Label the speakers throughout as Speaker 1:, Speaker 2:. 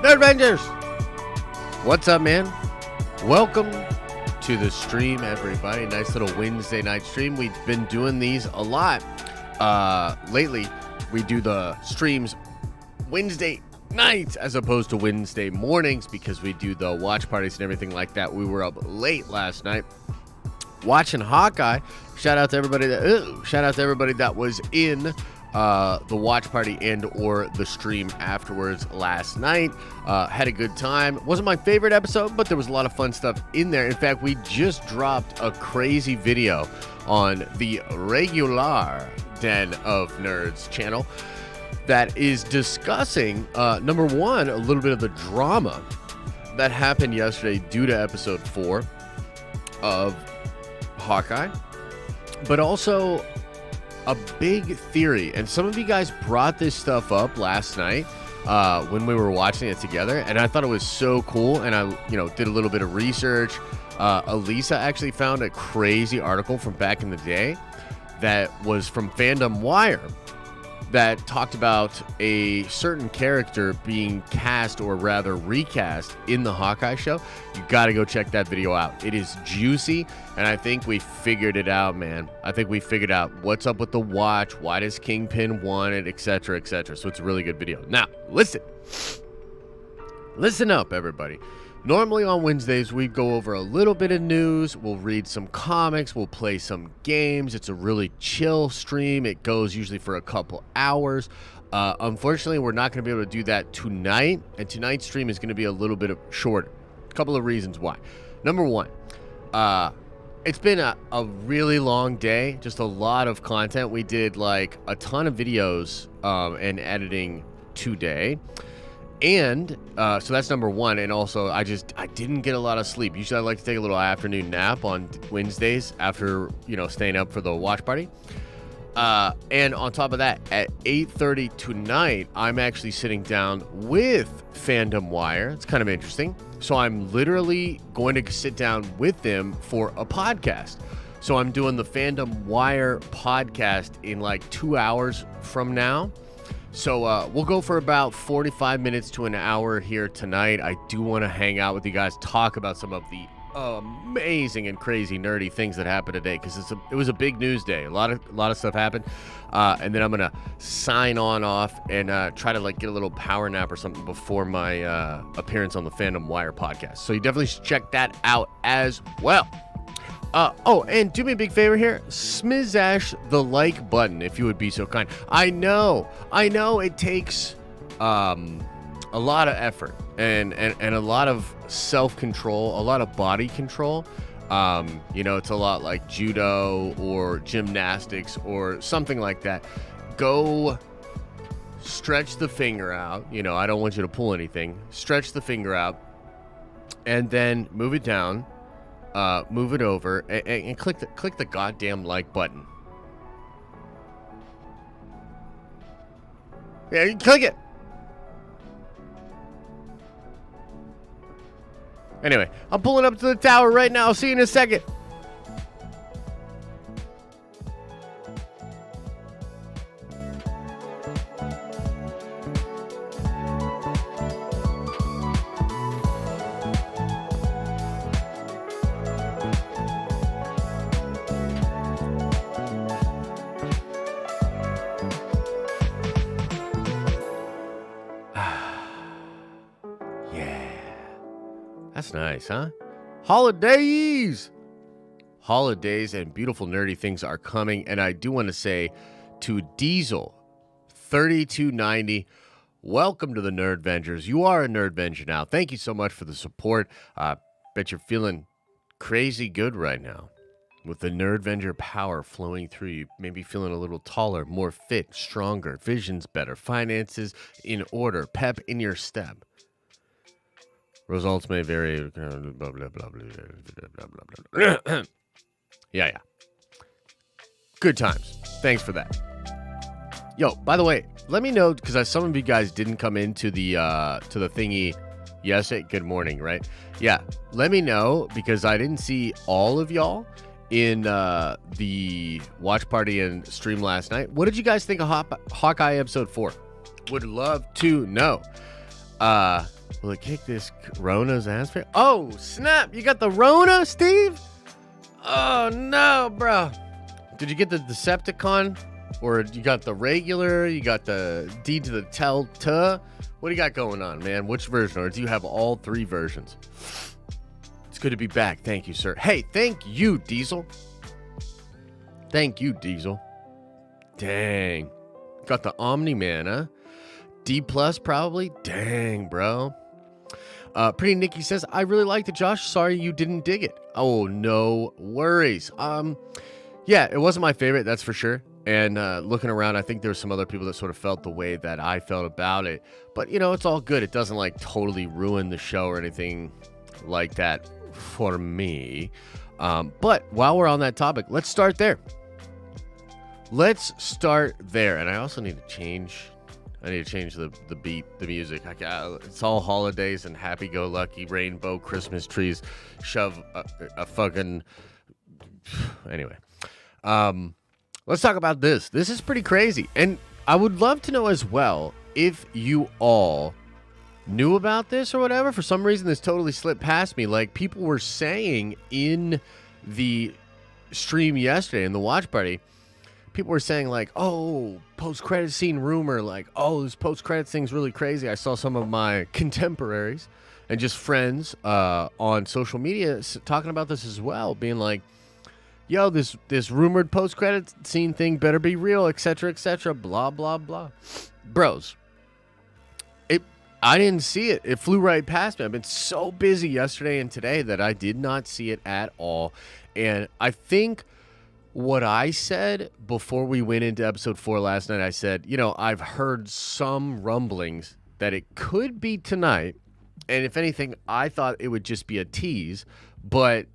Speaker 1: Nerd Avengers! What's up, man? Welcome to the stream, everybody. Nice little Wednesday night stream. We've been doing these a lot. Lately, we do the streams Wednesday nights as opposed to Wednesday mornings because we do the watch parties and everything like that. We were up late last night watching Hawkeye. Shout out to everybody that was in the watch party and or the stream afterwards last night. Had a good time. Wasn't my favorite episode, but there was a lot of fun stuff in there. In fact, we just dropped a crazy video on the regular Den of Nerds channel that is discussing, number one, a little bit of the drama that happened yesterday due to episode 4 of Hawkeye, but also a big theory. And some of you guys brought this stuff up last night when we were watching it together, and I thought it was so cool. And I, did a little bit of research. Elisa actually found a crazy article from back in the day that was from Fandom Wire that talked about a certain character being cast, or rather recast, in the Hawkeye show. You got to go check that video out. It is juicy, and I think we figured it out, man. I think we figured out what's up with the watch, why does Kingpin want it, etc., etc. So it's a really good video. Now, listen up, everybody. Normally on Wednesdays, we go over a little bit of news, we'll read some comics, we'll play some games. It's a really chill stream. It goes usually for a couple hours. Unfortunately, we're not going to be able to do that tonight, and tonight's stream is going to be a little bit shorter. A couple of reasons why. Number one, it's been a really long day, just a lot of content. We did like a ton of videos and editing today. And so that's number one. And also, I didn't get a lot of sleep. Usually I like to take a little afternoon nap on Wednesdays after, staying up for the watch party. And on top of that, at 8:30 tonight, I'm actually sitting down with Fandom Wire. It's kind of interesting. So I'm literally going to sit down with them for a podcast. So I'm doing the Fandom Wire podcast in like 2 hours from now. So we'll go for about 45 minutes to an hour here tonight. I do want to hang out with you guys, talk about some of the amazing and crazy nerdy things that happened today, because it was a big news day. A lot of stuff happened, and then I'm gonna sign off and try to get a little power nap or something before my appearance on the Fandom Wire podcast. So you definitely should check that out as well. And do me a big favor here. Smizash the like button, if you would be so kind. I know it takes a lot of effort and a lot of self-control, a lot of body control. It's a lot like judo or gymnastics or something like that. Go stretch the finger out. I don't want you to pull anything. Stretch the finger out and then move it down. Move it over and click the goddamn like button. Yeah, you click it. Anyway, I'm pulling up to the tower right now. I'll see you in a second. That's nice, huh? Holidays and beautiful nerdy things are coming. And I do want to say to Diesel 3290, welcome to the Nerd Vengers. You are a Nerd Venger now. Thank you so much for the support. Bet you're feeling crazy good right now with the Nerd Venger power flowing through you. Maybe feeling a little taller, more fit, stronger, vision's better, finances in order, pep in your step. Results may vary. Blah, blah, blah, blah, blah, blah. Yeah. Good times. Thanks for that. Yo, by the way, let me know, because some of you guys didn't come into the thingy yesterday. Good morning, right? Yeah, let me know, because I didn't see all of y'all, in the watch party and stream last night. What did you guys think of Hawkeye episode 4? Would love to know. Will it kick this Rona's ass? Oh, snap. You got the Rona, Steve? Oh, no, bro. Did you get the Decepticon? Or you got the regular? You got the D to the Telta? What do you got going on, man? Which version? Or do you have all 3 versions? It's good to be back. Thank you, sir. Hey, thank you, Diesel. Thank you, Diesel. Dang. Got the Omni-Man, huh? D plus probably? Dang, bro. Pretty Nikki says, I really liked it, Josh. Sorry you didn't dig it. Oh, no worries. Yeah, it wasn't my favorite, that's for sure. And looking around, I think there were some other people that sort of felt the way that I felt about it. But, you know, it's all good. It doesn't, like, totally ruin the show or anything like that for me. But while we're on that topic, let's start there. Let's start there. And I also need to change... the beat, the music. It's all holidays and happy-go-lucky, rainbow, Christmas trees. Shove a fucking... Anyway. Let's talk about this. This is pretty crazy. And I would love to know as well if you all knew about this or whatever. For some reason, this totally slipped past me. Like, people were saying in the stream yesterday, in the watch party, people were saying, like, oh, post-credit scene rumor. Like, oh, this post-credit thing's really crazy. I saw some of my contemporaries and just friends on social media talking about this as well, being like, yo, this rumored post-credit scene thing better be real, etc., blah, blah, blah. Bros, I didn't see it. It flew right past me. I've been so busy yesterday and today that I did not see it at all. And I think what I said before we went into episode 4 last night, I said, you know, I've heard some rumblings that it could be tonight. And if anything, I thought it would just be a tease. But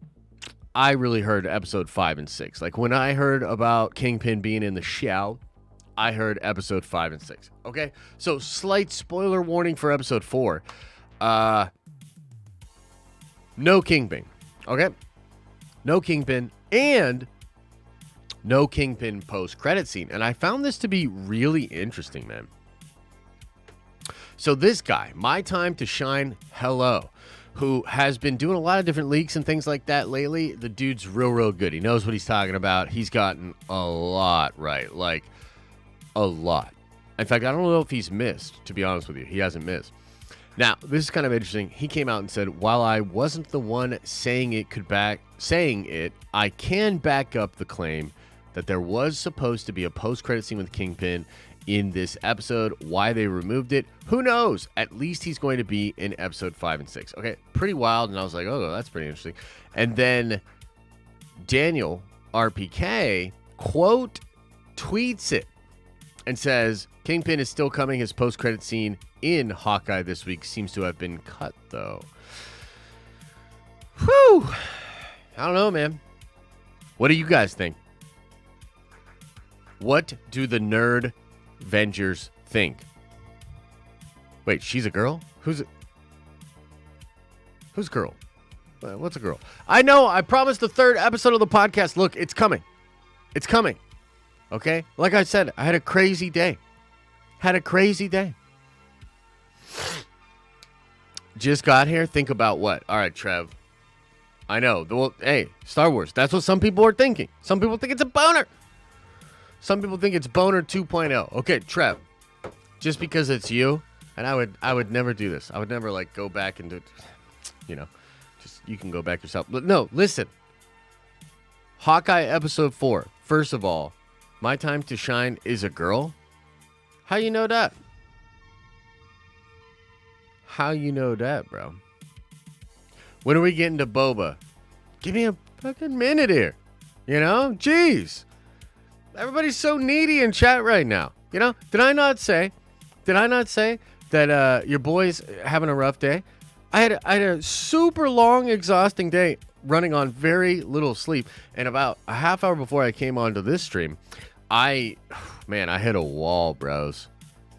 Speaker 1: I really heard episode 5 and 6. Like, when I heard about Kingpin being in the show, I heard episode 5 and 6. Okay? So, slight spoiler warning for episode 4. No Kingpin. Okay? No Kingpin. And no Kingpin post-credit scene. And I found this to be really interesting, man. So, this guy, My Time to Shine Hello, who has been doing a lot of different leaks and things like that lately. The dude's real good. He knows what he's talking about. He's gotten a lot right. Like, a lot. In fact, I don't know if he's missed, to be honest with you. He hasn't missed. Now, this is kind of interesting. He came out and said, while I wasn't the one saying it, I can back up the claim that there was supposed to be a post-credit scene with Kingpin in this episode. Why they removed it, who knows? At least he's going to be in episode 5 and 6. Okay, pretty wild. And I was like, oh, that's pretty interesting. And then Daniel RPK quote tweets it and says, Kingpin is still coming. His post-credit scene in Hawkeye this week seems to have been cut, though. Whew. I don't know, man. What do you guys think? What do the nerd Vengers think? Wait, she's a girl? Who's girl? What's a girl? I know. I promised the 3rd episode of the podcast. Look, it's coming. It's coming. Okay? Like I said, I had a crazy day. Just got here. Think about what? All right, Trev. I know. Well, hey, Star Wars. That's what some people are thinking. Some people think it's a boner. Some people think it's boner 2.0. Okay, Trev. Just because it's you, and I would never do this. I would never, like, go back and do, you know, just, you can go back yourself. But no, listen. Hawkeye episode 4. First of all, My Time to Shine is a girl. How you know that? How you know that, bro? When are we getting to Boba? Give me a fucking minute here. You know? Jeez. Everybody's so needy in chat right now. You know? Did I not say that your boy's having a rough day? I had a super long, exhausting day running on very little sleep. And about a half hour before I came onto this stream, I hit a wall, bros.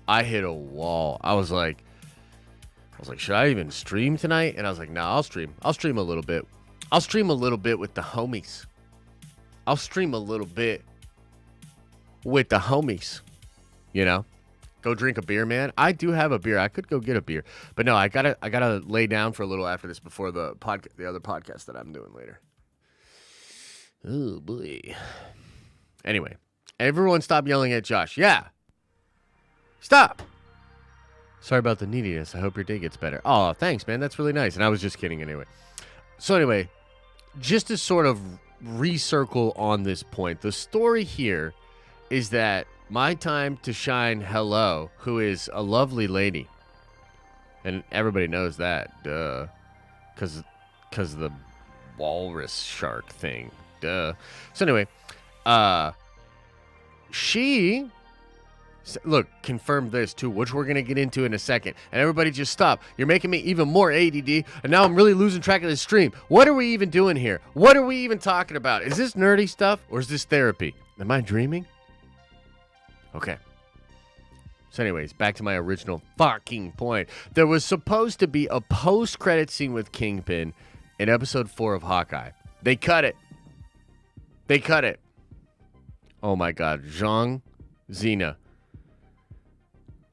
Speaker 1: I hit a wall. I was like, should I even stream tonight? And I was like, nah, I'll stream. I'll stream a little bit. I'll stream a little bit with the homies. I'll stream a little bit with the homies, you know? Go drink a beer, man. I do have a beer. I could go get a beer. But no, I gotta lay down for a little after this before the other podcast that I'm doing later. Oh, boy. Anyway, everyone stop yelling at Josh. Yeah. Stop. Sorry about the neediness. I hope your day gets better. Oh, thanks, man. That's really nice. And I was just kidding anyway. So anyway, just to sort of recircle on this point, the story here is that My Time to Shine Hello, who is a lovely lady, and everybody knows that, duh, because of the walrus shark thing, duh. So anyway, she, look, confirmed this too, which we're going to get into in a second, and everybody just stop. You're making me even more ADD, and now I'm really losing track of the stream. What are we even doing here? What are we even talking about? Is this nerdy stuff, or is this therapy? Am I dreaming? Okay. So anyways, back to my original fucking point. There was supposed to be a post-credit scene with Kingpin in episode 4 of Hawkeye. They cut it. Oh my god. Zhang Zena.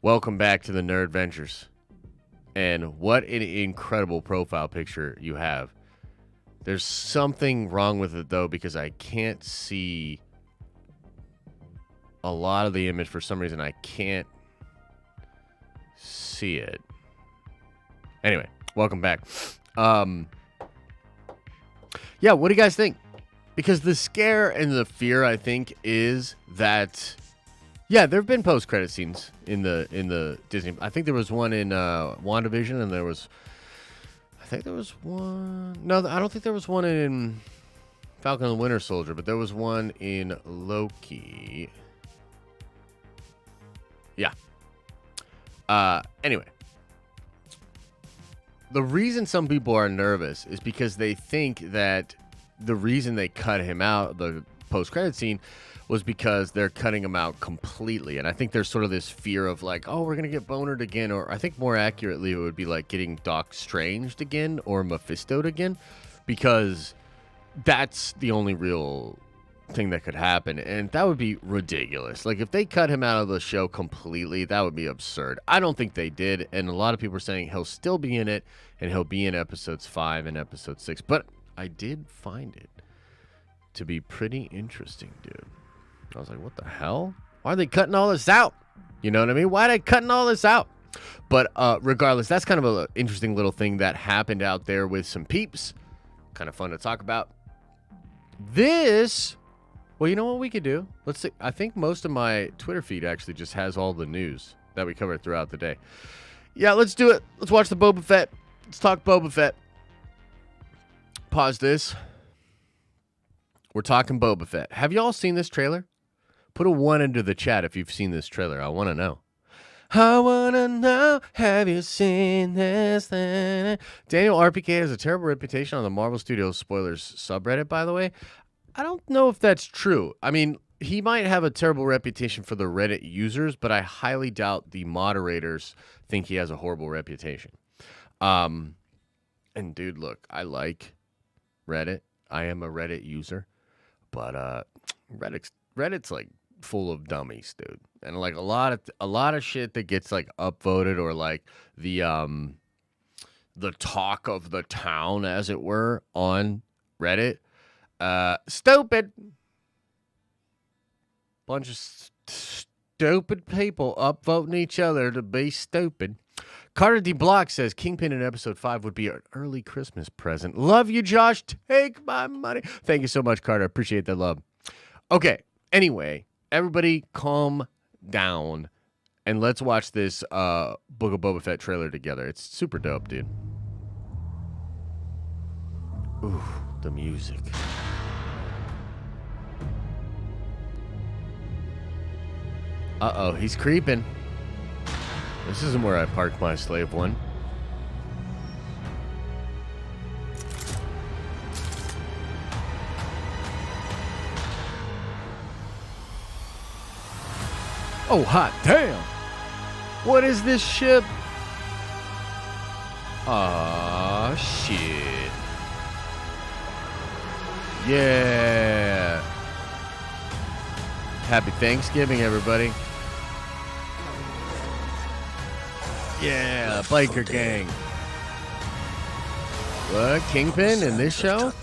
Speaker 1: Welcome back to the Nerd Ventures. And what an incredible profile picture you have. There's something wrong with it though, because I can't see a lot of the image. For some reason I can't see it. Anyway, welcome back. Yeah, what do you guys think? Because the scare and the fear, I think, is that yeah, there have been post-credit scenes in the Disney. I think there was one in WandaVision, and there was one. No, I don't think there was one in Falcon and the Winter Soldier, but there was one in Loki. Yeah. Anyway, the reason some people are nervous is because they think that the reason they cut him out, the post-credit scene, was because they're cutting him out completely. And I think there's sort of this fear of like, oh, we're going to get bonered again. Or I think more accurately, it would be like getting Doc Stranged again or Mephisto'd again, because that's the only real thing that could happen, and that would be ridiculous. Like if they cut him out of the show completely, that would be absurd. I don't think they did, and a lot of people are saying he'll still be in it, and he'll be in episodes 5 and episode 6. But I did find it to be pretty interesting, dude. I was like, what the hell? Why are they cutting all this out? You know what I mean? Why are they cutting all this out? But regardless, that's kind of an interesting little thing that happened out there with some peeps. Kind of fun to talk about. This, well, you know what we could do? Let's see. I think most of my Twitter feed actually just has all the news that we covered throughout the day. Yeah, let's do it. Let's watch the Boba Fett. Let's talk Boba Fett. Pause this. We're talking Boba Fett. Have y'all seen this trailer? Put a 1 into the chat if you've seen this trailer. I want to know. I want to know, have you seen this thing? Daniel RPK has a terrible reputation on the Marvel Studios spoilers subreddit, by the way. I don't know if that's true. I mean, he might have a terrible reputation for the Reddit users, but I highly doubt the moderators think he has a horrible reputation. And dude, look, I like Reddit. I am a Reddit user, but Reddit's like full of dummies, dude. And like a lot of shit that gets like upvoted, or like the talk of the town, as it were, on Reddit. Stupid. Bunch of stupid people upvoting each other to be stupid. Carter D. Block says Kingpin in episode 5 would be an early Christmas present. Love you, Josh. Take my money. Thank you so much, Carter. Appreciate that love. Okay. Anyway, everybody calm down and let's watch this Book of Boba Fett trailer together. It's super dope, dude. Ooh, the music. Uh-oh, he's creeping. This isn't where I parked my slave one. Oh, hot damn. What is this ship? Aw, shit. Yeah. Happy Thanksgiving, everybody. Yeah, biker gang. What? Kingpin in this show?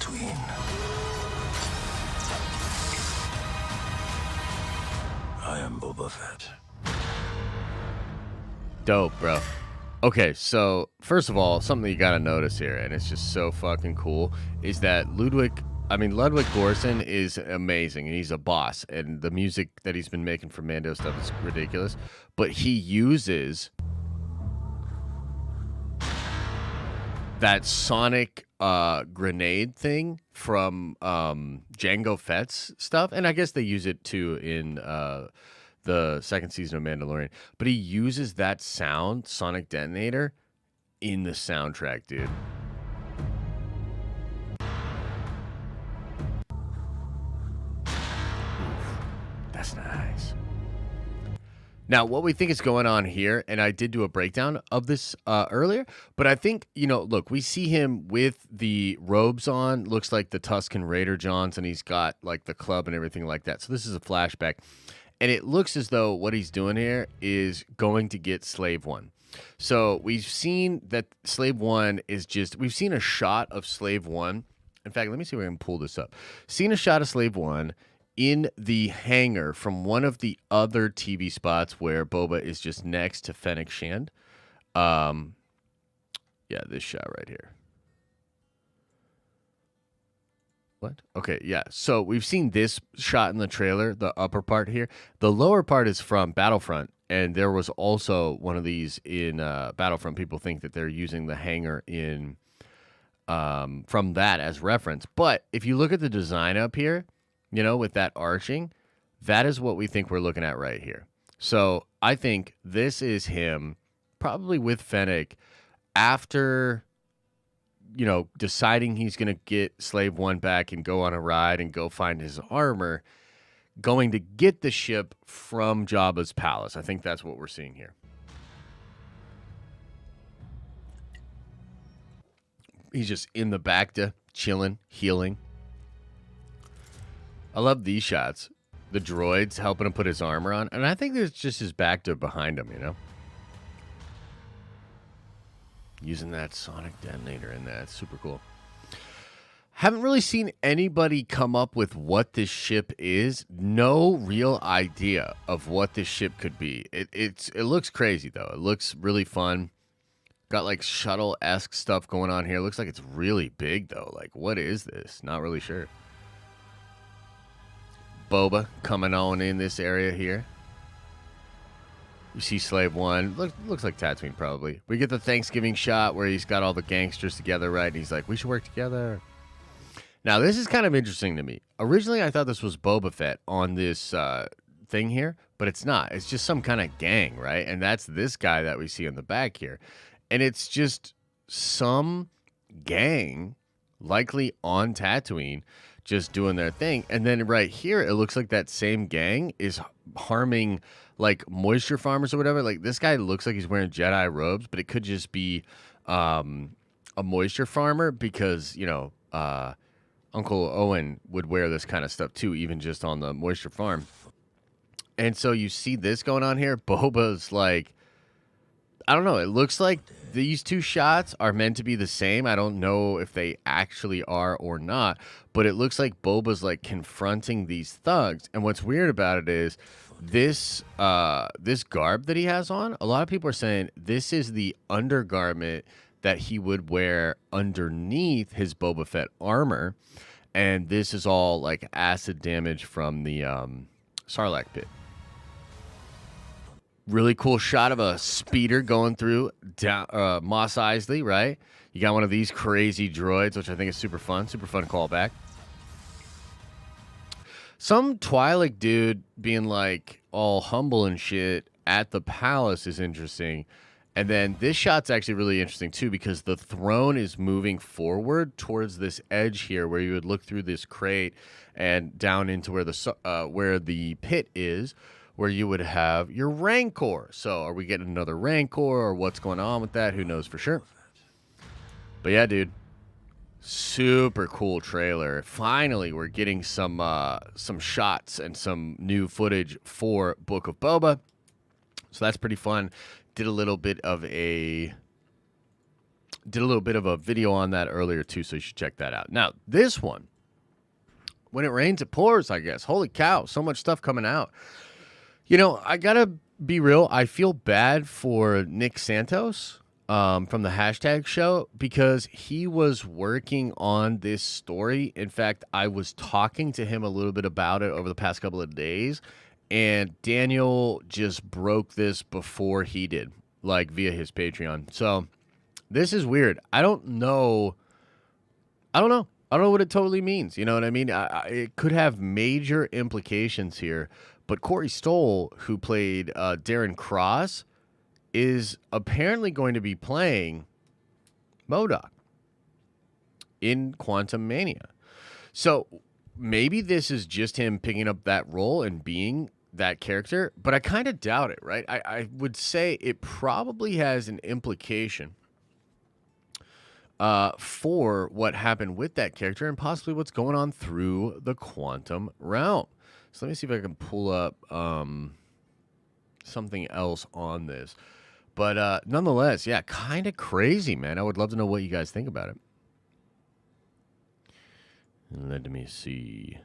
Speaker 2: I am Boba Fett.
Speaker 1: Dope, bro. Okay, so first of all, something you gotta notice here, and it's just so fucking cool, is that Ludwig Göransson is amazing, and he's a boss, and the music that he's been making for Mando stuff is ridiculous, but he uses that sonic grenade thing from Jango Fett's stuff, and I guess they use it too in the second season of Mandalorian, but he uses that sound, sonic detonator, in the soundtrack, dude. That's nice. Now, what we think is going on here, and I did do a breakdown of this earlier, but I think, look, we see him with the robes on, looks like the Tusken Raider Johns, and he's got like the club and everything like that. So this is a flashback, and it looks as though what he's doing here is going to get Slave One. So we've seen that Slave One we've seen a shot of Slave One. In fact, let me see if I can pull this up. Seen a shot of Slave One in the hangar from one of the other TV spots where Boba is just next to Fennec Shand. Yeah, this shot right here. What? Okay, yeah. So we've seen this shot in the trailer, the upper part here. The lower part is from Battlefront, and there was also one of these in Battlefront. People think that they're using the hangar in from that as reference. But if you look at the design up here, with that arching, that is what we think we're looking at right here. So I think this is him probably with Fennec after, deciding he's going to get Slave One back and go on a ride and go find his armor, going to get the ship from Jabba's palace. I think that's what we're seeing here. He's just in the back to chilling, healing. I love these shots. The droids helping him put his armor on. And I think there's just his back to behind him, Using that sonic detonator in that. It's super cool. Haven't really seen anybody come up with what this ship is. No real idea of what this ship could be. It looks crazy, though. It looks really fun. Got like shuttle-esque stuff going on here. Looks like it's really big, though. Like, what is this? Not really sure. Boba coming on in this area here. You see Slave One. Looks like Tatooine, probably. We get the Thanksgiving shot where he's got all the gangsters together, right? And he's like, we should work together. Now, this is kind of interesting to me. Originally, I thought this was Boba Fett on this thing here, but it's not. It's just some kind of gang, right? And that's this guy that we see in the back here. And it's just some gang, likely on Tatooine, just doing their thing. And then right here, it looks like that same gang is harming like moisture farmers or whatever. Like this guy looks like he's wearing Jedi robes, but it could just be a moisture farmer because, Uncle Owen would wear this kind of stuff too, even just on the moisture farm. And so you see this going on here. Boba's like, I don't know. It looks like these two shots are meant to be the same. I don't know if they actually are or not, but it looks like Boba's like confronting these thugs. And what's weird about it is this garb that he has on, a lot of people are saying this is the undergarment that he would wear underneath his Boba Fett armor. And this is all like acid damage from the Sarlacc pit. Really cool shot of a speeder going through down, Mos Eisley, right? You got one of these crazy droids, which I think is super fun callback. Some Twi'lek dude being like all humble and shit at the palace is interesting. And then this shot's actually really interesting too because the throne is moving forward towards this edge here where you would look through this crate and down into where the pit is, where you would have your Rancor. So are we getting another Rancor or what's going on with that? Who knows for sure. But yeah, dude. Super cool trailer. Finally, we're getting some shots and some new footage for Book of Boba. So that's pretty fun. Did a little bit of a video on that earlier too, so you should check that out. Now, this one, when it rains, it pours, I guess. Holy cow, so much stuff coming out. You know, I gotta be real. I feel bad for Nick Santos from the hashtag show because he was working on this story. In fact, I was talking to him a little bit about it over the past couple of days, and Daniel just broke this before he did, like via his Patreon. So this is weird. I don't know what it totally means. You know what I mean? It could have major implications here. But Corey Stoll, who played Darren Cross, is apparently going to be playing MODOK in Quantum Mania. So maybe this is just him picking up that role and being that character, but I kind of doubt it, right? I would say it probably has an implication for what happened with that character and possibly what's going on through the quantum realm. So let me see if I can pull up something else on this. But nonetheless, yeah, kind of crazy, man. I would love to know what you guys think about it. Let me see.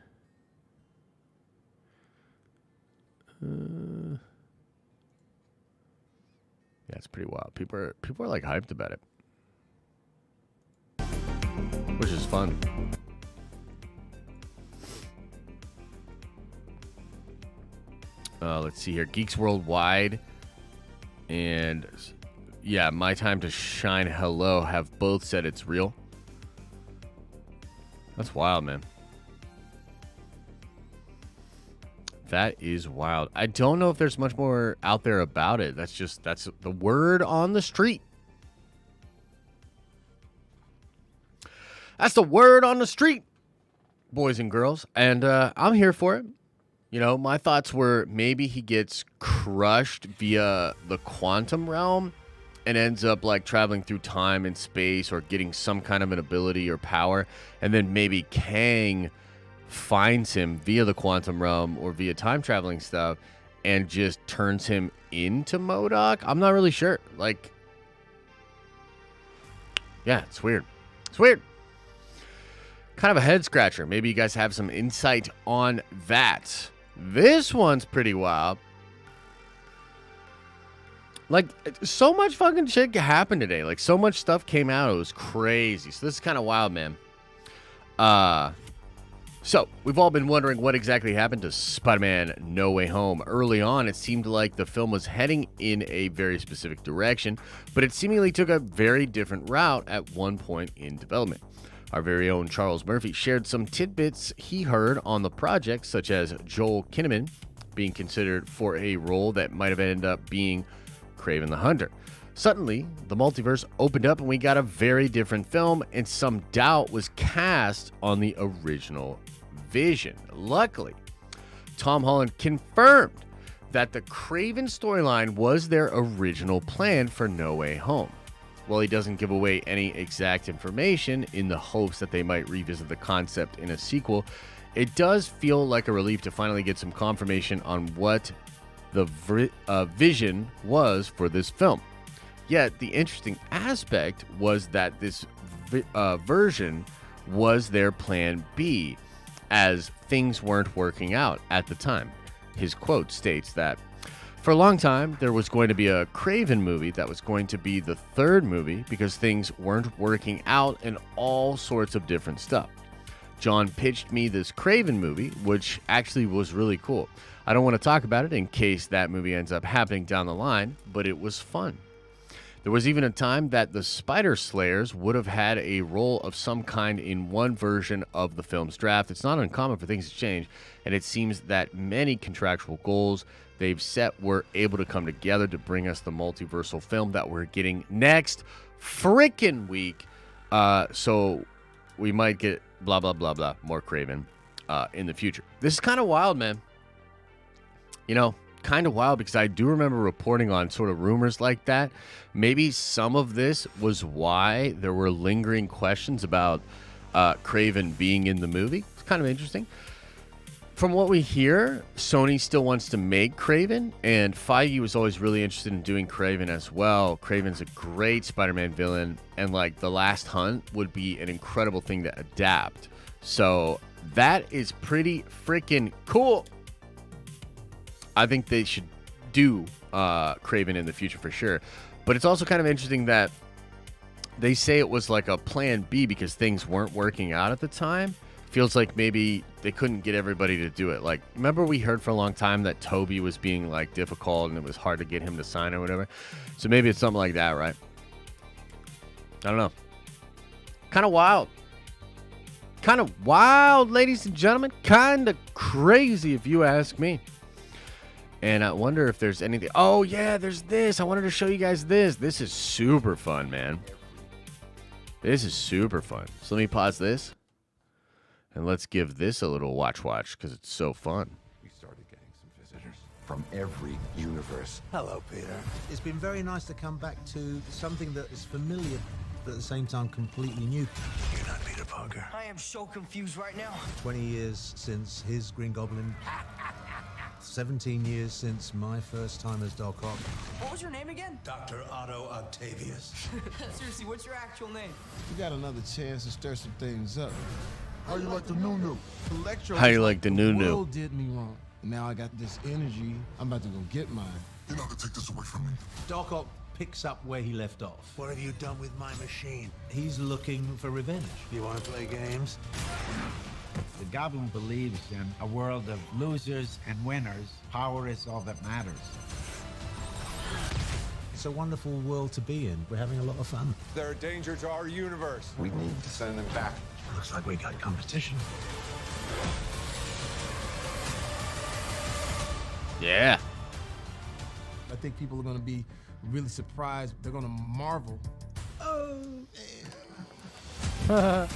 Speaker 1: Yeah, it's pretty wild. People are like hyped about it, which is fun. Let's see here. Geeks Worldwide and, yeah, My Time to Shine Hello have both said it's real. That's wild, man. That is wild. I don't know if there's much more out there about it. That's the word on the street. That's the word on the street, boys and girls. And I'm here for it. You know, my thoughts were maybe he gets crushed via the quantum realm and ends up like traveling through time and space or getting some kind of an ability or power. And then maybe Kang finds him via the quantum realm or via time traveling stuff and just turns him into MODOK. I'm not really sure. Like, yeah, it's weird. It's weird. Kind of a head scratcher. Maybe you guys have some insight on that. This one's pretty wild. Like, so much fucking shit happened today. Like, so much stuff came out. It was crazy. So this is kind of wild, man. So, we've all been wondering what exactly happened to Spider-Man No Way Home. Early on, it seemed like the film was heading in a very specific direction, but it seemingly took a very different route at one point in development. Our very own Charles Murphy shared some tidbits he heard on the project, such as Joel Kinnaman being considered for a role that might have ended up being Kraven the Hunter. Suddenly, the multiverse opened up and we got a very different film, and some doubt was cast on the original vision. Luckily, Tom Holland confirmed that the Kraven storyline was their original plan for No Way Home. While he doesn't give away any exact information in the hopes that they might revisit the concept in a sequel, it does feel like a relief to finally get some confirmation on what the vision was for this film. Yet, the interesting aspect was that this version was their plan B, as things weren't working out at the time. His quote states that, "For a long time, there was going to be a Kraven movie that was going to be the third movie because things weren't working out and all sorts of different stuff. John pitched me this Kraven movie, which actually was really cool. I don't want to talk about it in case that movie ends up happening down the line, but it was fun. There was even a time that the Spider Slayers would have had a role of some kind in one version of the film's draft. It's not uncommon for things to change, and it seems that many contractual goals they've set were able to come together to bring us the multiversal film that we're getting next frickin' week. So we might get blah, blah, blah, blah, more Kraven in the future." This is kind of wild, man. You know, kind of wild because I do remember reporting on sort of rumors like that. Maybe some of this was why there were lingering questions about Kraven being in the movie. It's kind of interesting. From what we hear, Sony still wants to make Kraven, and Feige was always really interested in doing Kraven as well. Kraven's a great Spider-Man villain, and like The Last Hunt would be an incredible thing to adapt. So that is pretty freaking cool. I think they should do Kraven in the future for sure. But it's also kind of interesting that they say it was like a plan B because things weren't working out at the time. Feels like maybe they couldn't get everybody to do it. Like, remember we heard for a long time that Toby was being like difficult and it was hard to get him to sign or whatever. So maybe it's something like that, right? I don't know. Kind of wild. Kind of wild, ladies and gentlemen. Kind of crazy, if you ask me. And I wonder if there's anything. Oh, yeah, there's this. I wanted to show you guys this. This is super fun, man. This is super fun. So let me pause this. And let's give this a little watch because it's so fun.
Speaker 2: We started getting some visitors from every universe.
Speaker 3: Hello, Peter. It's been very nice to come back to something that is familiar, but at the same time completely new.
Speaker 2: You're not Peter Parker.
Speaker 4: I am so confused right now.
Speaker 3: 20 years since his Green Goblin. 17 years since my first time as Doc Ock.
Speaker 4: What was your name again?
Speaker 2: Dr. Otto Octavius.
Speaker 4: Seriously, what's your actual name?
Speaker 5: You got another chance to stir some things up. How you like the new? Electro.
Speaker 1: How you like the new?
Speaker 5: The world did me wrong. Now I got this energy. I'm about to go get mine.
Speaker 2: You're not gonna take this away from me.
Speaker 3: Doc Ock picks up where he left off.
Speaker 2: What have you done with my machine?
Speaker 3: He's looking for revenge.
Speaker 2: You want to play games?
Speaker 6: The Goblin believes in a world of losers and winners. Power is all that matters.
Speaker 3: It's a wonderful world to be in. We're having a lot of fun.
Speaker 7: They're a danger to our universe.
Speaker 2: We need to send them back.
Speaker 3: Looks like we got competition.
Speaker 1: Yeah.
Speaker 5: I think people are going to be really surprised. They're going to marvel. Oh, man.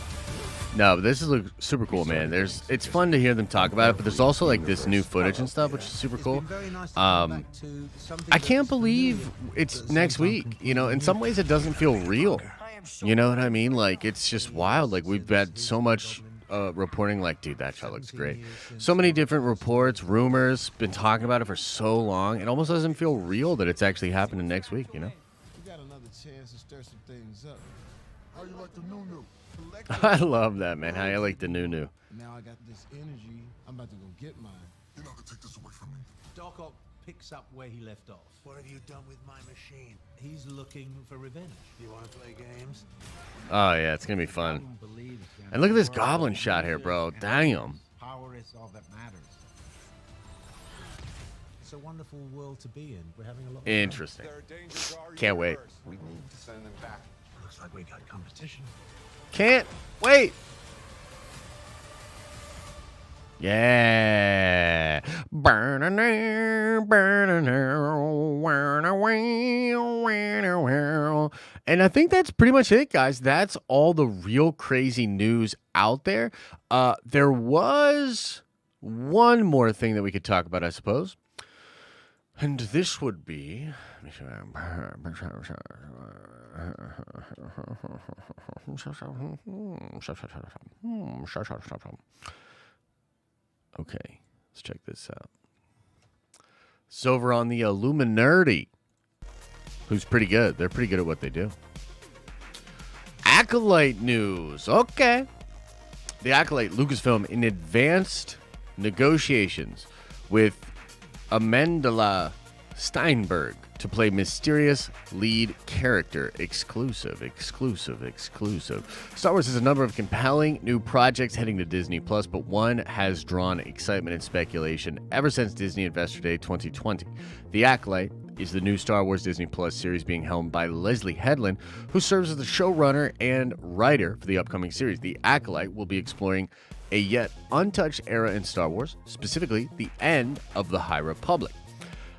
Speaker 1: No, but this is super cool, man. It's fun to hear them talk about it, but there's also like this new footage and stuff, which is super cool. I can't believe it's next week. You know, in some ways it doesn't feel real. You know what I mean? Like, it's just wild. Like, we've had so much reporting, like, dude, that shot looks great. So many different reports, rumors, been talking about it for so long. It almost doesn't feel real that it's actually happening next week, you know?
Speaker 5: You got another chance to stir some things up. How you like the new?
Speaker 1: I love that, man. How you like the new?
Speaker 5: Now I got this energy. I'm about to go get mine.
Speaker 2: You're not gonna take this away from me.
Speaker 3: Doc Ock picks up where he left off.
Speaker 2: What have you done with my machine?
Speaker 3: He's looking for revenge.
Speaker 2: You want to play games?
Speaker 1: Oh, yeah, it's going to be fun.
Speaker 6: Goblin believes in
Speaker 1: And look at this
Speaker 6: a world
Speaker 1: goblin
Speaker 6: of
Speaker 1: shot here, bro.
Speaker 6: losers and
Speaker 1: Damn.
Speaker 6: winners. Power is all that matters.
Speaker 3: It's a wonderful world to be in. We're having a lot of fun.
Speaker 1: Interesting.
Speaker 7: They're a danger to our
Speaker 1: Can't wait.
Speaker 7: universe.
Speaker 2: We need to send them back.
Speaker 3: Looks like we got competition.
Speaker 1: Can't wait. Yeah. And I think that's pretty much it, guys. That's all the real crazy news out there. There was one more thing that we could talk about, I suppose. And this would be... Okay, let's check this out. It's over on the Illuminati, who's pretty good. They're pretty good at what they do. Acolyte news. Okay. The Acolyte, Lucasfilm, in advanced negotiations with Amandla Steinberg to play mysterious lead character. Exclusive. Star Wars has a number of compelling new projects heading to Disney Plus, but one has drawn excitement and speculation ever since Disney Investor Day 2020. The Acolyte is the new Star Wars Disney Plus series being helmed by Leslie Headland, who serves as the showrunner and writer for the upcoming series. The Acolyte will be exploring a yet untouched era in Star Wars, specifically the end of the High Republic.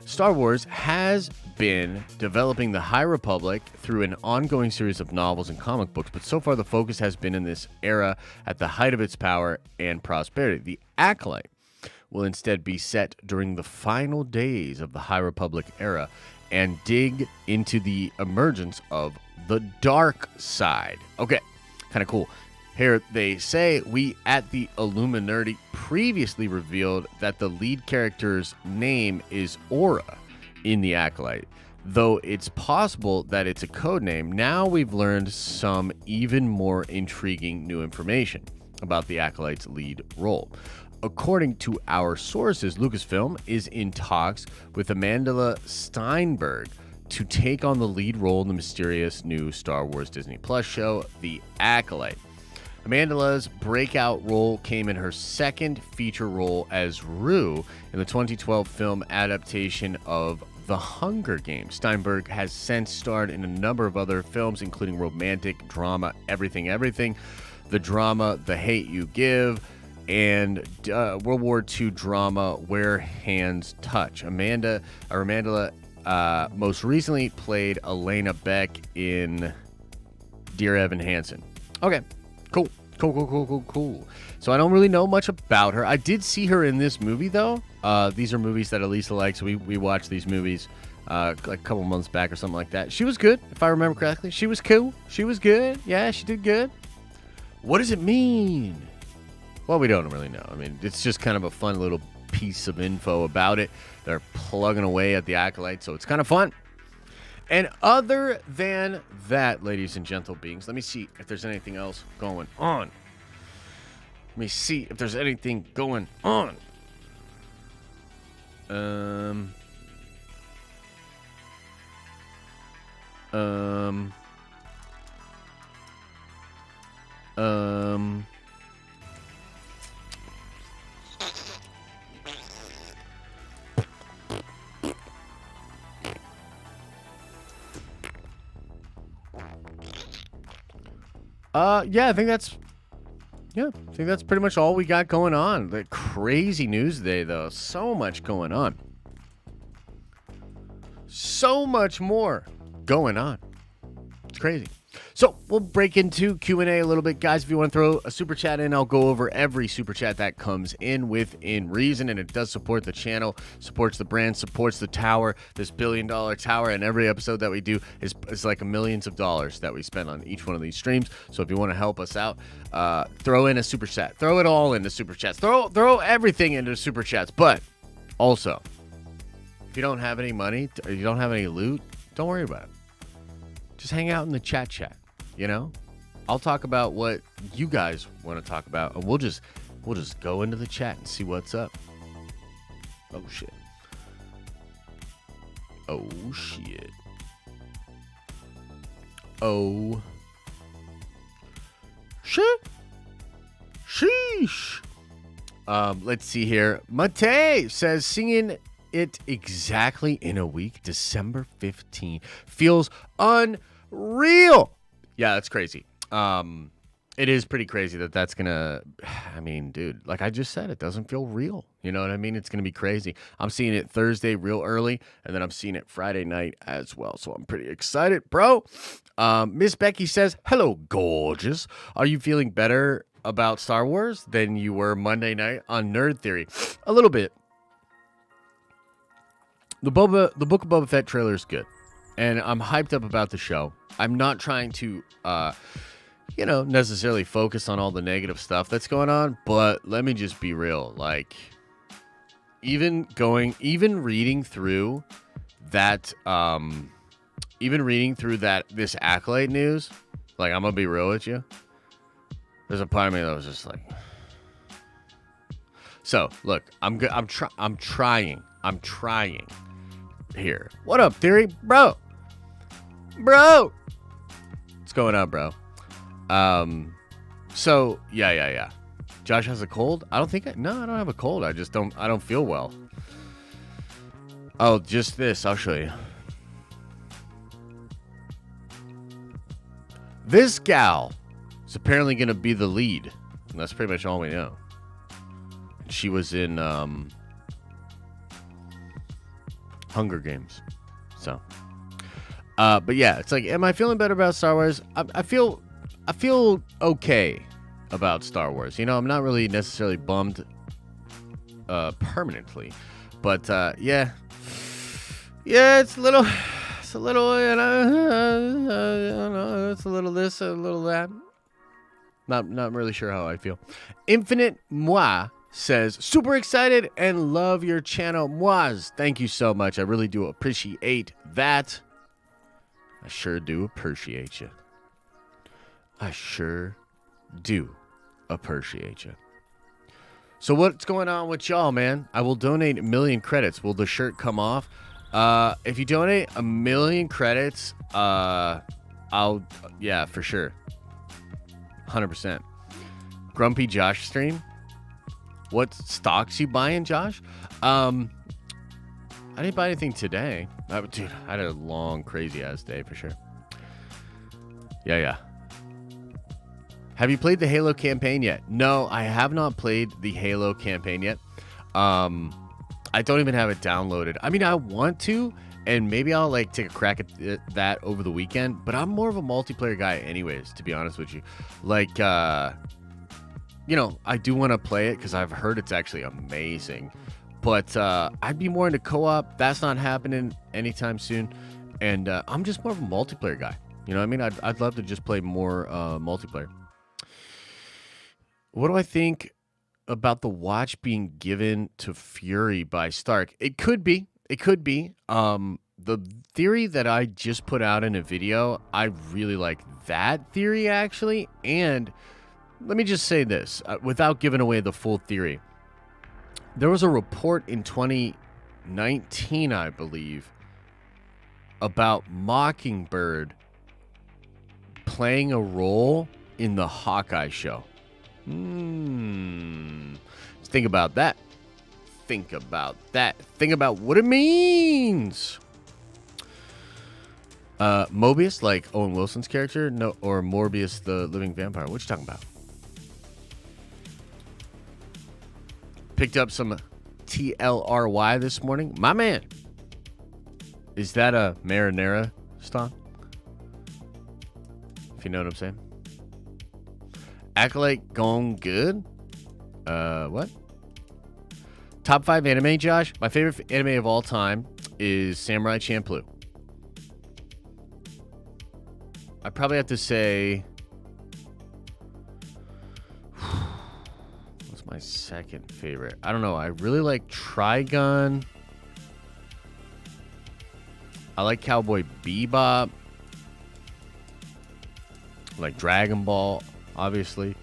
Speaker 1: Star Wars has been developing the High Republic through an ongoing series of novels and comic books, but so far the focus has been in this era at the height of its power and prosperity. The Acolyte will instead be set during the final days of the High Republic era and dig into the emergence of the dark side. Okay, kind of cool. Here they say, we at the Illuminati previously revealed that the lead character's name is Aura in The Acolyte. Though it's possible that it's a code name, now we've learned some even more intriguing new information about The Acolyte's lead role. According to our sources, Lucasfilm is in talks with Amanda Steinberg to take on the lead role in the mysterious new Star Wars Disney Plus show, The Acolyte. Amanda's breakout role came in her second feature role as Rue in the 2012 film adaptation of The Hunger Games. Steinberg has since starred in a number of other films, including romantic drama Everything, the drama The Hate You Give, and World War II drama Where Hands Touch. Amanda most recently played Elena Beck in Dear Evan Hansen. Okay, cool. So I don't really know much about her. I did see her in this movie, though. These are movies that Elisa likes. We watched these movies like a couple months back or something like that. She was good, if I remember correctly. She was cool. She was good. Yeah, she did good. What does it mean? Well, we don't really know. I mean, it's just kind of a fun little piece of info about it. They're plugging away at the Acolyte, so it's kind of fun. And other than that, ladies and gentle beings, let me see if there's anything else going on. Let me see if there's anything going on. Yeah, I think that's pretty much all we got going on. The crazy news today, though. So much going on. So much more going on. It's crazy. So we'll break into Q&A a little bit. Guys, if you want to throw a super chat in, I'll go over every super chat that comes in within reason. And it does support the channel, supports the brand, supports the tower, this $1 billion tower. And every episode that we do is like millions of dollars that we spend on each one of these streams. So if you want to help us out, throw in a super chat. Throw it all into super chats. Throw everything into super chats. But also, if you don't have any money or you don't have any loot, don't worry about it. Just hang out in the chat. You know, I'll talk about what you guys want to talk about, and we'll just go into the chat and see what's up. Oh shit. Oh shit. Oh shit. Sheesh. Let's see here. Mate says singing it exactly in a week, December 15th, feels unreal. Yeah, that's crazy. It is pretty crazy that's gonna. I mean, dude, like I just said, it doesn't feel real. You know what I mean? It's gonna be crazy. I'm seeing it Thursday real early, and then I'm seeing it Friday night as well. So I'm pretty excited, bro. Miss Becky says, "Hello, gorgeous. Are you feeling better about Star Wars than you were Monday night on Nerd Theory?" A little bit. The Book of Boba Fett trailer is good, and I'm hyped up about the show. I'm not trying to, necessarily focus on all the negative stuff that's going on, but let me just be real. Like, even reading through that, this Acolyte news, like, I'm gonna be real with you. There's a part of me that was just like, so look, I'm trying here. What up, Theory, bro? What's going on, bro? So yeah. Josh has a cold? I don't have a cold. I don't feel well. Oh, just this. I'll show you. This gal is apparently going to be the lead. And that's pretty much all we know. She was in Hunger Games. So, but yeah, it's like, am I feeling better about Star Wars? I feel okay about Star Wars. You know, I'm not really necessarily bummed permanently, but yeah, it's a little, it's a little this, a little that. Not really sure how I feel. Infinite Moi says, super excited and love your channel, Moise. Thank you so much. I really do appreciate that. I sure do appreciate you. I sure do appreciate you. So what's going on with y'all, man? I will donate 1 million credits. Will the shirt come off? If you donate 1 million credits, yeah, for sure. 100%. Grumpy Josh stream. What stocks you buying, Josh? I didn't buy anything today. Dude, I had a long, crazy-ass day for sure. Yeah. Have you played the Halo campaign yet? No, I have not played the Halo campaign yet. I don't even have it downloaded. I mean, I want to, and maybe I'll like take a crack at that over the weekend, but I'm more of a multiplayer guy anyways, to be honest with you. Like, you know, I do want to play it because I've heard it's actually amazing. But I'd be more into co-op. That's not happening anytime soon. And I'm just more of a multiplayer guy. You know what I mean? I'd love to just play more multiplayer. What do I think about the watch being given to Fury by Stark? It could be. It could be. The theory that I just put out in a video, I really like that theory, actually. And let me just say this, without giving away the full theory. There was a report in 2019, I believe, about Mockingbird playing a role in the Hawkeye show. Think about that. Think about that. Think about what it means. Mobius, like Owen Wilson's character? No, or Morbius, the living vampire? What you talking about? Picked up some TLRY this morning. My man. Is that a marinara stock? If you know what I'm saying. Acolyte going good? What? Top 5 anime, Josh? My favorite anime of all time is Samurai Champloo. I probably have to say... What's my second favorite? I don't know. I really like Trigun. I like Cowboy Bebop. I like Dragon Ball, obviously.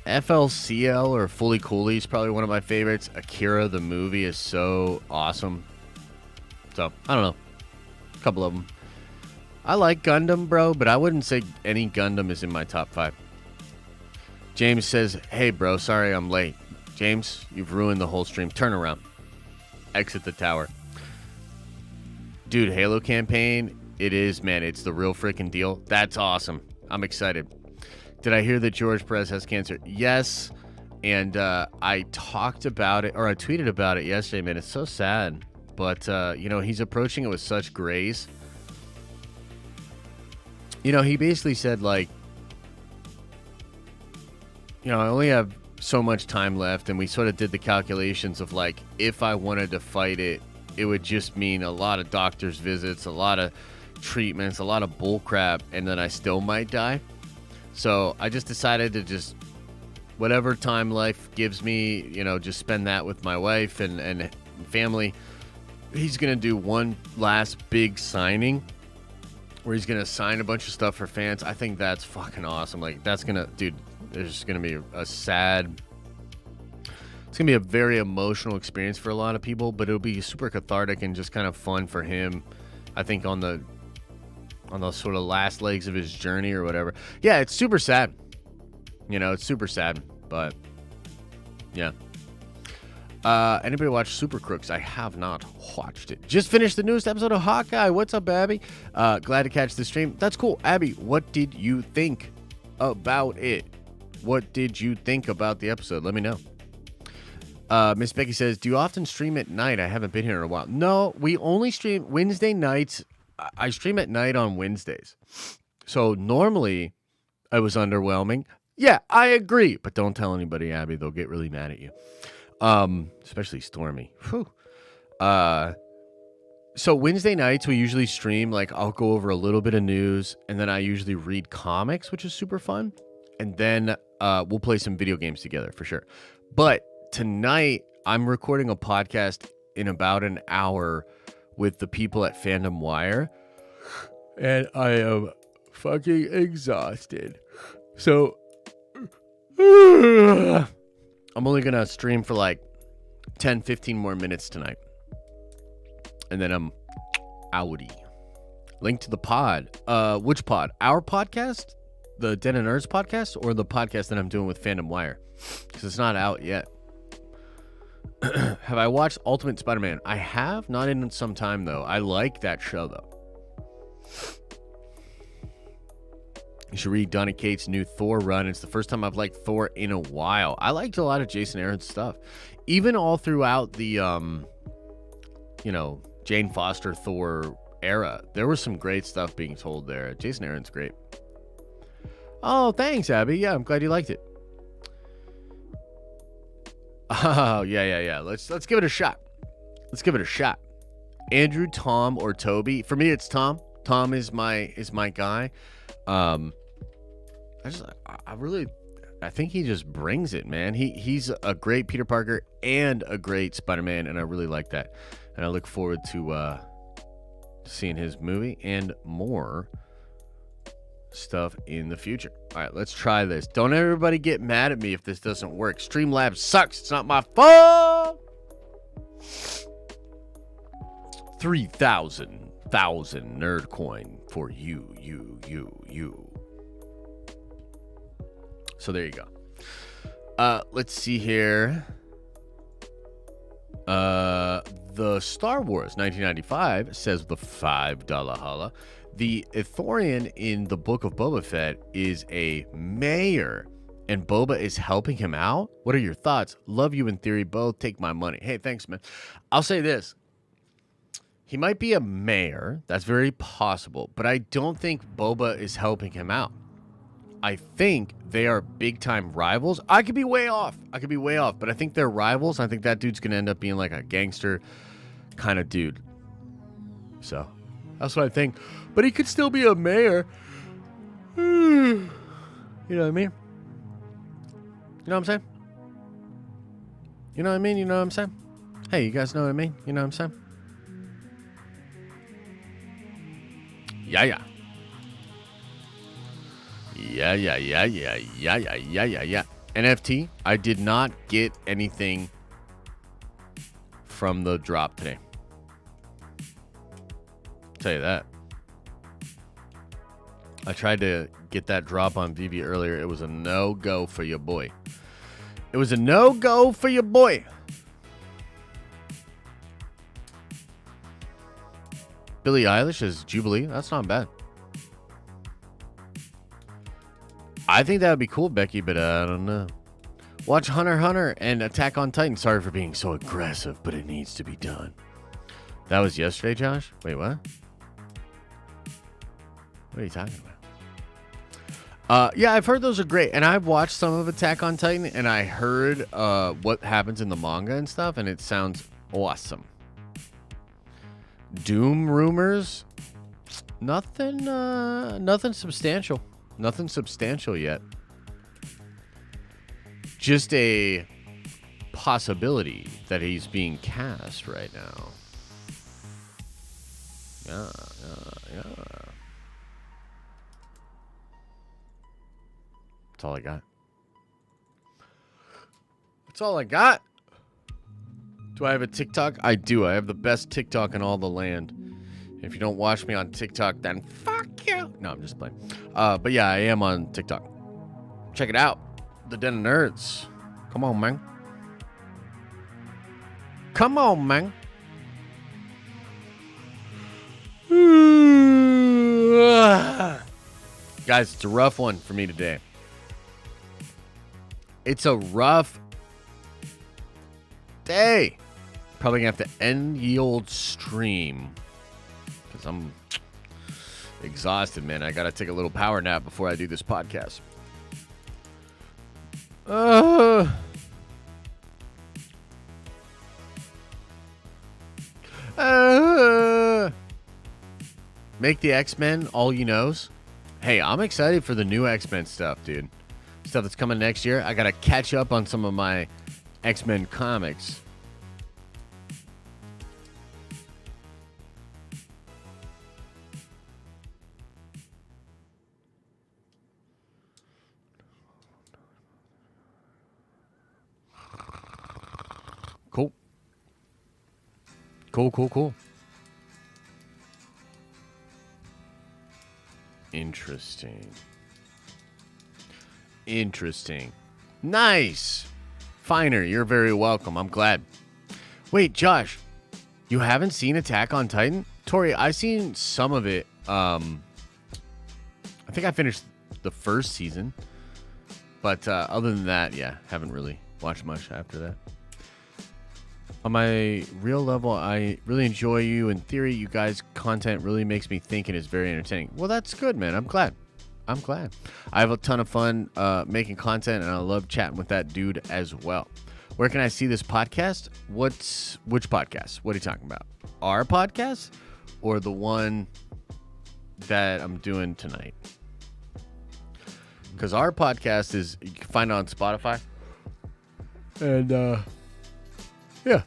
Speaker 1: FLCL or Fully Cooley is probably one of my favorites. Akira, the movie, is so awesome. So, I don't know. A couple of them. I like Gundam, bro, but I wouldn't say any Gundam is in my top 5. James says, hey, bro, sorry I'm late. James, you've ruined the whole stream. Turn around. Exit the tower. Dude, Halo campaign, it is, man. It's the real freaking deal. That's awesome. I'm excited. Did I hear that George Perez has cancer? Yes. And I talked about it, or I tweeted about it yesterday, man. It's so sad. But, you know, he's approaching it with such grace. You know, he basically said, like, you know, I only have so much time left. And we sort of did the calculations of, like, if I wanted to fight it, it would just mean a lot of doctor's visits, a lot of treatments, a lot of bull crap, and then I still might die. So I just decided to just, whatever time life gives me, you know, just spend that with my wife and family. He's going to do one last big signing where he's going to sign a bunch of stuff for fans. I think that's fucking awesome. Like, that's going to, dude, there's going to be a sad, it's going to be a very emotional experience for a lot of people, but it'll be super cathartic and just kind of fun for him, I think, on the sort of last legs of his journey or whatever. Yeah, it's super sad. You know, it's super sad, but yeah. Anybody watch Super Crooks? I have not watched it. Just finished the newest episode of Hawkeye. What's up, Abby? Glad to catch the stream. That's cool. Abby, what did you think about it? What did you think about the episode? Let me know. Miss Becky says, do you often stream at night? I haven't been here in a while. No, we only stream Wednesday nights. I stream at night on Wednesdays. So normally I was underwhelming. Yeah, I agree. But don't tell anybody, Abby. They'll get really mad at you. Especially Stormy. Whew. So Wednesday nights we usually stream, like I'll go over a little bit of news and then I usually read comics, which is super fun. And then we'll play some video games together for sure. But tonight I'm recording a podcast in about an hour with the people at Fandom Wire. And I am fucking exhausted. So I'm only going to stream for like 10, 15 more minutes tonight. And then I'm outie. Link to the pod. Which pod? Our podcast? The Den and Nerds podcast? Or the podcast that I'm doing with Fandom Wire? Because it's not out yet. Have I watched Ultimate Spider-Man? I have. Not in some time, though. I like that show, though. You should read Donny Cates' new Thor run. It's the first time I've liked Thor in a while. I liked a lot of Jason Aaron's stuff. Even all throughout the, Jane Foster Thor era. There was some great stuff being told there. Jason Aaron's great. Oh, thanks, Abby. Yeah, I'm glad you liked it. Oh, yeah. Let's give it a shot. Let's give it a shot. Andrew, Tom, or Toby. For me, it's Tom. Tom is my guy. I think he just brings it, man. He's a great Peter Parker and a great Spider-Man, and I really like that. And I look forward to seeing his movie and more stuff in the future. All right, let's try this. Don't everybody get mad at me if this doesn't work. Streamlabs sucks. It's not my fault. 3,000 nerd coin for you. So there you go. Let's see here. The Star Wars 1995 says the $5 holla. The Ithorian in the Book of Boba Fett is a mayor, and Boba is helping him out. What are your thoughts? Love you in theory. Both take my money. Hey, thanks, man. I'll say this. He might be a mayor. That's very possible. But I don't think Boba is helping him out. I think they are big-time rivals. I could be way off. But I think they're rivals. I think that dude's going to end up being like a gangster kind of dude. So, that's what I think. But he could still be a mayor. You know what I mean? You know what I'm saying? You know what I mean? You know what I'm saying? Hey, you guys know what I mean? You know what I'm saying? Yeah. NFT, I did not get anything from the drop today. Tell you that. I tried to get that drop on Vivi earlier. It was a no-go for your boy. Billie Eilish is Jubilee. That's not bad. I think that would be cool, Becky, but I don't know. Watch Hunter x Hunter and Attack on Titan. Sorry for being so aggressive, but it needs to be done. That was yesterday, Josh? Wait, what? What are you talking about? Yeah, I've heard those are great. And I've watched some of Attack on Titan, and I heard what happens in the manga and stuff, and it sounds awesome. Doom rumors? Nothing substantial. Nothing substantial yet. Just a possibility that he's being cast right now. Yeah. That's all I got. Do I have a TikTok? I do. I have the best TikTok in all the land. If you don't watch me on TikTok, then fuck you. No, I'm just playing. But yeah, I am on TikTok. Check it out. The Den of Nerds. Come on, man. Guys, it's a rough one for me today. It's a rough day. Probably gonna have to end the old stream because I'm exhausted, man. I gotta take a little power nap before I do this podcast. Make the X-Men all you knows. Hey, I'm excited for the new X-Men stuff, dude. Stuff that's coming next year. I got to catch up on some of my X-Men comics. Cool. Cool. Interesting. Nice. Finer, you're very welcome. I'm glad. Wait, Josh, you haven't seen Attack on Titan? Tori, I've seen some of it. I think I finished the first season. But other than that, yeah, haven't really watched much after that. On my real level, I really enjoy you. In theory, you guys' content really makes me think and is very entertaining. Well, that's good, man. I'm glad. I have a ton of fun making content, and I love chatting with that dude as well. Where can I see this podcast? Which podcast? What are you talking about? Our podcast or the one that I'm doing tonight? Because our podcast is, you can find it on Spotify. And, yeah.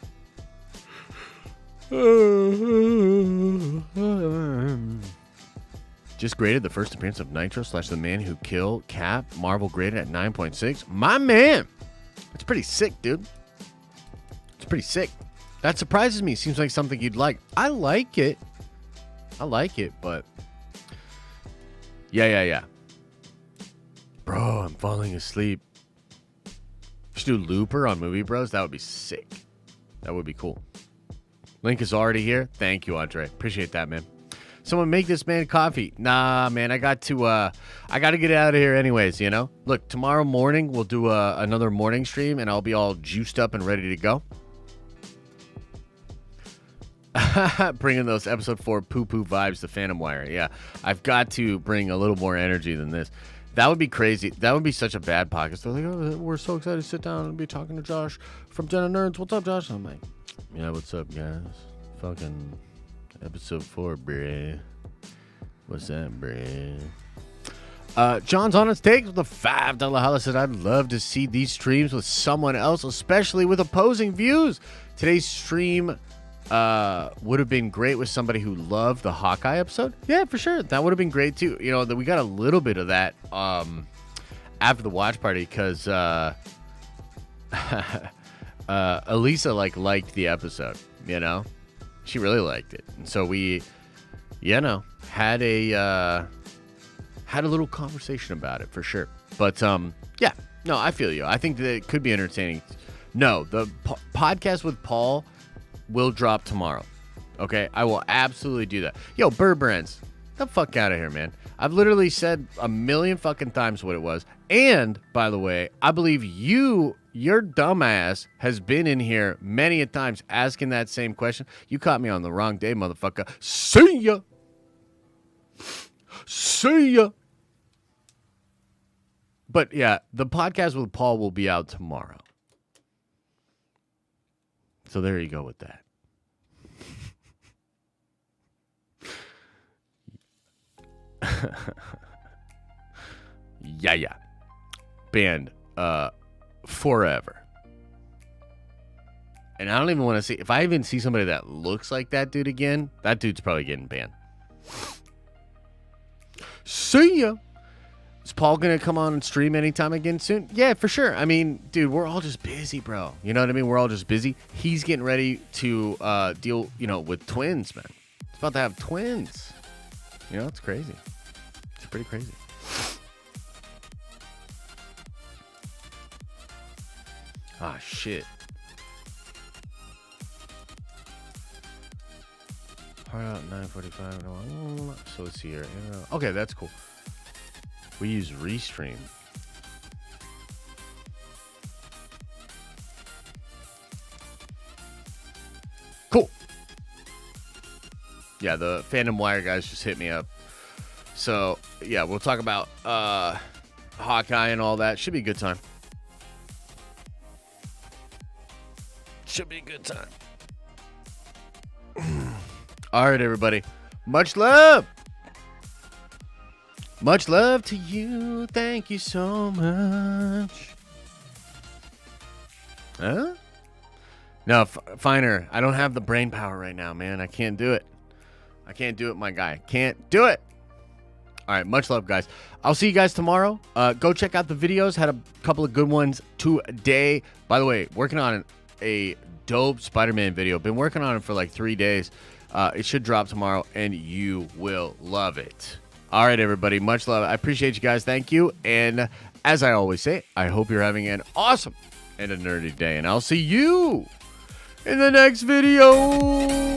Speaker 1: Just graded the first appearance of Nitro / The Man Who Killed Cap. Marvel graded at 9.6. My man! That's pretty sick, dude. It's pretty sick. That surprises me. Seems like something you'd like. I like it, but... Yeah. Bro, I'm falling asleep. Just do Looper on Movie Bros. That would be sick. That would be cool. Link is already here. Thank you, Andre. Appreciate that, man. Someone make this man coffee. Nah, man, I got to get out of here anyways, you know? Look, tomorrow morning we'll do another morning stream, and I'll be all juiced up and ready to go. Bringing those episode 4 poo-poo vibes to Phantom Wire. Yeah, I've got to bring a little more energy than this. That would be crazy. That would be such a bad podcast. They're like, oh, we're so excited to sit down and be talking to Josh from Den of Nerds. What's up, Josh? I'm like, yeah, what's up, guys? Fucking episode 4, bruh. What's that, bruh? John's on his take with a $5 holla said, I'd love to see these streams with someone else, especially with opposing views. Today's stream would have been great with somebody who loved the Hawkeye episode. Yeah, for sure. That would have been great too. You know, that we got a little bit of that after the watch party because Elisa liked the episode, you know? She really liked it. And so we, you know, had a little conversation about it for sure. But yeah, no, I feel you. I think that it could be entertaining. No, the podcast with Paul will drop tomorrow. Okay, I will absolutely do that. Yo, Burbrands, the fuck out of here, man. I've literally said a million fucking times what it was. And by the way, I believe your dumbass has been in here many a times asking that same question. You caught me on the wrong day, motherfucker. See ya. But yeah, the podcast with Paul will be out tomorrow. So there you go with that. Yeah. Banned forever. And I don't even want to see, if I even see somebody that looks like that dude again, that dude's probably getting banned. See ya. Is Paul going to come on and stream anytime again soon? Yeah, for sure. I mean, dude, we're all just busy, bro. You know what I mean? We're all just busy. He's getting ready to deal, you know, with twins, man. He's about to have twins. You know, it's crazy. It's pretty crazy. Ah, shit. Hard out 9:45. So let's see here. Okay, that's cool. We use Restream. Cool. Yeah, the Phantom Wire guys just hit me up. So, yeah, we'll talk about Hawkeye and all that. Should be a good time. Should be a good time. All right, everybody. Much love. Much love to you. Thank you so much. Huh? No, Finer, I don't have the brain power right now, man. I can't do it. I can't do it, my guy. Can't do it. All right, much love, guys. I'll see you guys tomorrow. Go check out the videos. Had a couple of good ones today. By the way, working on a dope Spider-Man video. Been working on it for like 3 days. It should drop tomorrow, and you will love it. All right, everybody. Much love. I appreciate you guys. Thank you. And as I always say, I hope you're having an awesome and a nerdy day. And I'll see you in the next video.